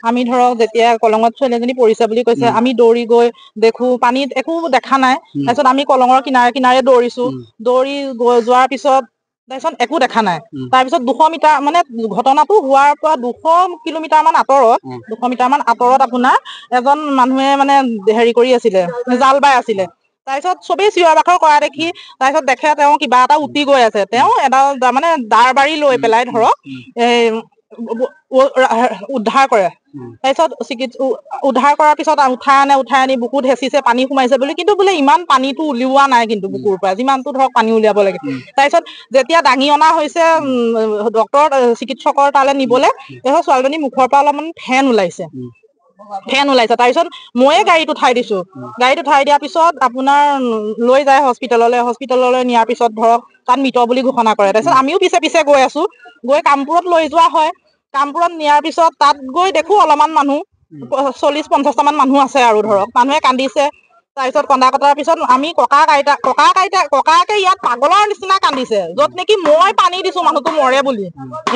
আমি ধৰক যেতিয়া কলঙত ছোৱালীজনী পৰিছে বুলি কৈছে আমি দৌৰি গৈ দেখো পানীত একো দেখা নাই তাৰপিছত আমি কলঙৰ কিনাৰে কিনাৰে দৌৰিছো দৌৰি যোৱাৰ পিছত তাৰপিছত একো দেখা নাই তাৰপিছত 200 মিটাৰ মানে ঘটনাটো হোৱাৰ পৰা 200 কিলোমিটাৰ মান আঁতৰত 200 মিটাৰ মান আঁতৰত আপোনাৰ এজন মানুহে মানে হেৰি কৰি আছিলে জাল বাই আছিলে তাৰপিছত চবেই চিঞৰ বাখৰ কৰা দেখি তাৰপিছত দেখে তেওঁ কিবা এটা উটি গৈ আছে তেওঁ এডাল মানে দাৰ বাৰী লৈ পেলাই ধৰক উদ্ধাৰ কৰে তাৰপিছত উদ্ধাৰ কৰাৰ পিছত উঠাই আনি বুকুত হেঁচিছে পানী সোমাইছে বুলি কিন্তু বোলে ইমান পানীটো উলিওৱা নাই কিন্তু বুকুৰ পৰা যিমানটো ধৰক পানী উলিয়াব লাগে তাৰপিছত যেতিয়া দাঙি অনা হৈছে ডক্তৰ চিকিৎসকৰ তালৈ নিবলৈ তাৰপিছত ছোৱালীজনী মুখৰ পৰা অলপমান ফেন ওলাইছে তাৰপিছত ময়ে গাড়ীত উঠাই দিছো গাড়ীত উঠাই দিয়াৰ পিছত আপোনাৰ লৈ যায় হস্পিতাললৈ নিয়াৰ পিছত ধৰক তাত মৃত বুলি ঘোষণা কৰে তাৰপিছত আমিও পিছে পিছে গৈ আছো গৈ কামপুৰত লৈ যোৱা হয় কামপুৰত নিয়াৰ পিছত তাত গৈ দেখো অলপমান মানুহ 40-50টা মান মানুহ আছে আৰু ধৰক মানুহে কান্দিছে তাৰপিছত কন্দা কটাৰ পিছত আমি ককাকে ইয়াত পাগলৰ নিচিনা কান্দিছে য'ত নেকি মই পানী দিছো মানুহটো মৰে বুলি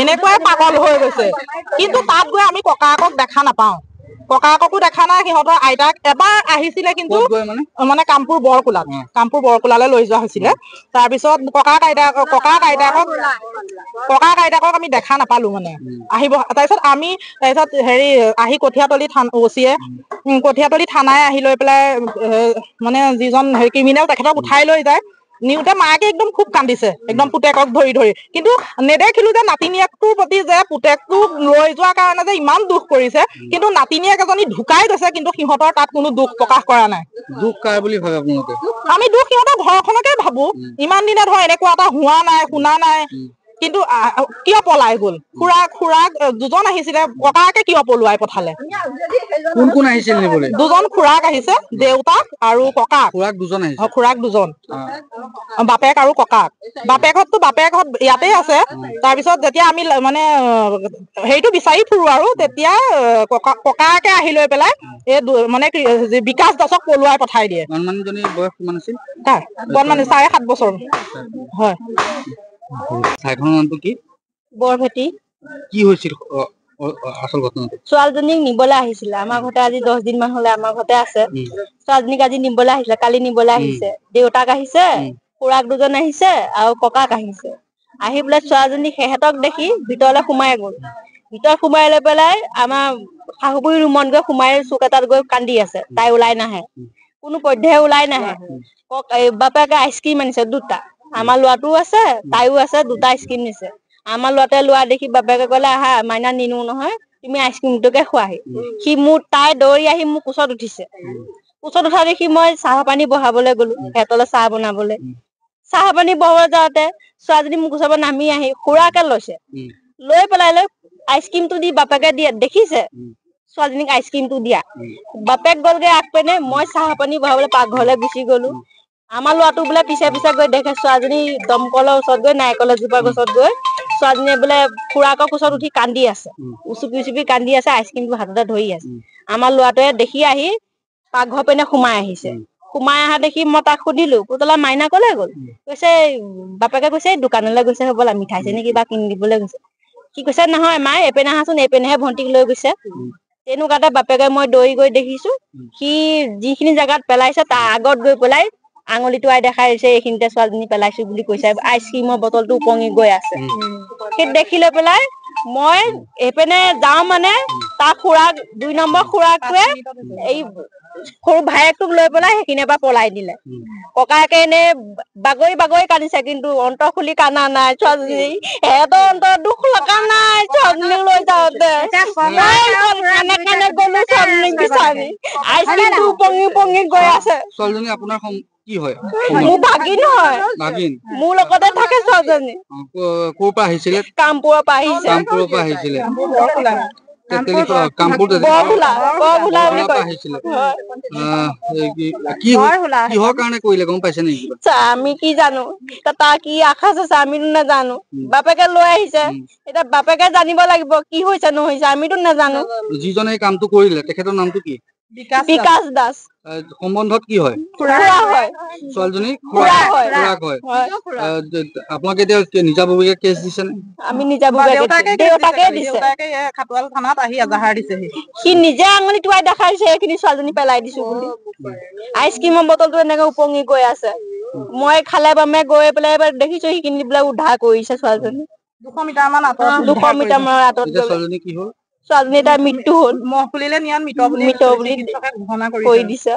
এনেকুৱাই পাগল হৈ গৈছে কিন্তু তাত গৈ আমি ককাকক দেখা নাপাওঁ ককাককো দেখা নাই সিহঁতৰ আইতাক এবাৰ আহিছিলে কিন্তু মানে কামপুৰ বৰকোলালৈ লৈ যোৱা হৈছিলে তাৰপিছত ককাক আইতাকক আমি দেখা নাপালো মানে আহিব তাৰপিছত হেৰি আহি কঠীয়াতলি থানাই আহি লৈ পেলাই মানে যিজন হেৰি ক্ৰিমিনেল তেখেতক উঠাই লৈ যায় নিওঁতে মাকে একদম খুব কান্দিছে একদম পুতেকক ধৰি কিন্তু নেদেখিলো যে নাতিনীয়েকটোৰ প্ৰতি যে পুতেকটোক লৈ যোৱাৰ কাৰণে যে ইমান দুখ কৰিছে কিন্তু নাতিনীয়েক এজনী ঢুকাই গৈছে কিন্তু সিহঁতৰ তাত কোনো দুখ প্ৰকাশ কৰা নাই দুখ কাৰ বুলি ভাবে আপোনালোকে আমি দুখ সিহঁতৰ ঘৰখনকে ভাবো ইমান দিনে ধৰ এনেকুৱা এটা হোৱা নাই শুনা নাই কিন্তু কিয় পলাই গ'ল খুৰাক দুজন আহিছিলে ককাকে কিয় পলুৱাই পঠালে কোন কোন আহিছিল নিবলৈ দুজন খুৰাক আহিছে দেউতাক আৰু ককাক খুৰাক দুজন বাপেক আৰু ককাক বাপেকহঁত ইয়াতে আছে তাৰপিছত যেতিয়া আমি মানে হেৰিটো বিচাৰি ফুৰো আৰু তেতিয়া ককাকে আহি লৈ পেলাই এই মানে বিকাশ দাসক পলুৱাই পঠাই দিয়ে বয়স কিমান আছিল বৰ্তমান 7.5 বছৰ হয় ঠাইখনৰ নামটো কি বৰভেটি কি হৈছিল আসল ঘটনাটো ছোৱালীজনীক নিবলৈ আহিছিলে আমাৰ ঘৰতে আজি 10 দিন মান হলে আমাৰ ঘৰতে আছে ছোৱালীজনীক আজি নিবলৈ আহিছিলে কালি নিবলৈ আহিছে দেউতাক আহিছে খুৰাক দুজন আহিছে আৰু ককাক আহিছে আহি পেলাই ছোৱালীজনীক সেহেতক দেখি ভিতৰলৈ সোমাই গ'ল ভিতৰত সোমাই লৈ পেলাই আমাৰ শাহুবুঢ়ী ৰুমত গৈ সোমাই চুক এটাত গৈ কান্দি আছে তাই ওলাই নাহে কোনো পধ্যে ওলাই নাহে বাপেকে আইচক্ৰীম আনিছে দুটা আমাৰ ল'ৰাটোও আছে তাইও আছে দুটা আইচক্ৰীম নিছে আমাৰ ল'ৰাটোৱে লোৱা দেখি বাপেকে ক'লে আহা মাইনা নিনো নহয় তুমি আইচক্ৰীমটোকে খোৱাহি সি তাই দৌৰি আহি মোক কোচত উঠিছে কোচত উঠা দেখি মই চাহ পানী বহাবলৈ গলো সিহঁতলৈ চাহ বনাবলৈ চাহ পানী বহাবলৈ যাওঁতে ছোৱালীজনী মোক কোচৰ পৰা নামি আহি খুৰাকে লৈছে লৈ পেলাই আইচক্ৰীমটো দি বাপেকে দিয়ে দেখিছে ছোৱালীজনীক আইচক্ৰীমটো দিয়া বাপেক গলগে আগপিনে মই চাহ পানী বহাবলৈ পাকঘৰলৈ গুচি গলো আমাৰ ল'ৰাটো বোলে পিছে পিছে গৈ দেখে ছোৱালীজনী দমকলৰ ওচৰত গৈ নাৰিকলৰ জোপা গছত গৈ ছোৱালীজনীয়ে বোলে খুৰাকৰ কোচত উঠি কান্দি আছে উচুপি কান্দি আছে আইচক্ৰীমটো হাততে ধৰি আছে আমাৰ ল'ৰাটোৱে দেখি আহি পাকঘৰ পিনে সোমাই আহিছে সোমাই অহা দেখি মই তাক সুধিলো পুতলা মাইনা কলে গ'ল কৈছে বাপেকে কৈছে দোকানলৈ গৈছে হবলা মিঠাই চেনি কিবা কিনি দিবলৈ গৈছে কি কৈছে নহয় মাই এইপিনে আহাচোন এইপিনেহে ভণ্টিক লৈ গৈছে তেনেকুৱাতে বাপেকে মই দৌৰি গৈ দেখিছো সি যিখিনি জেগাত পেলাইছে তাৰ আগত গৈ পেলাই আঙুলিটো আই দেখাই দিছে এইখিনিতে ছোৱালীজনী পেলাইছো বুলি কৈছে আইচক্ৰীমৰ বটলটো উপঙি গৈ আছে সেইটো দেখি লৈ পেলাই মই এইপিনে যাওঁ মানে তাৰ খুৰাক 2 নম্বৰ খুৰাকটোৱে এই সৰু ভায়েকটোক লৈ পেলাই সেইখিনিৰ পৰা পলাই দিলে ককায়েকে এনে বাগৰি বাগৰি কান্দিছে কিন্তু অন্তৰ খুলি কান্দা নাই ছোৱালীজনী সিহঁতৰ অন্তৰত দুখ লগা নাই ছোৱালীজনীক লৈ যাওঁতে কেনে গলো ছোৱালীজনীক বিচাৰি আইচক্ৰীমটো উপঙি উপঙি গৈ আছে ছোৱালীজনী আপোনাৰ কি হয় মোৰ ভাগিন হয় ভাগিন মোৰ লগতে থাকে ছোৱালীজনী ক'ৰ পৰা আহিছিলে কামপুৰৰ পৰা আহিছে কামপুৰৰ পৰা আহিছিলে কিহৰ কাৰণে কৰিলে গম পাইছে নেকি আমি কি জানো তাৰ কি আশা আছে আমিতো নাজানো বাপেকে লৈ আহিছে এতিয়া বাপেকে জানিব লাগিব কি হৈছে নহৈছে আমিতো নাজানো যিজনে কামটো কৰিলে তেখেতৰ নামটো কি বিকাশ দাস সম্বন্ধত কি হয় ছোৱালীজনী খুৰাক হয় আপোনালোকে এতিয়া নিজাববীয়াকে কেছ দিছে নে আমি নিজাববীয়াকে দেউতাকে দিছে খাটোৱাল থানাত আহি এজাহাৰ দিছেহি সি নিজে আঙুলি টুৱাই দেখাইছে এইখিনি ছোৱালীজনী পেলাই দিছো বুলি আইচক্ৰীমৰ বটলটো এনেকে উপঙি গৈ আছে মই খালে বামে গৈ পেলাই এবাৰ দেখিছো সেইখিনি বিলাক উদ্ধাৰ কৰিছে ছোৱালীজনী 200 মিটাৰ মান আঁতৰত 200 মিটাৰ মান আঁতৰত ছোৱালীজনী কি হ'ল ছোৱালীজনী তাৰ মৃত্যু হ'ল মহ খুলিলে নিয়াত মৃত বুলি চিকিৎসকে ঘোষণা কৰি দিছে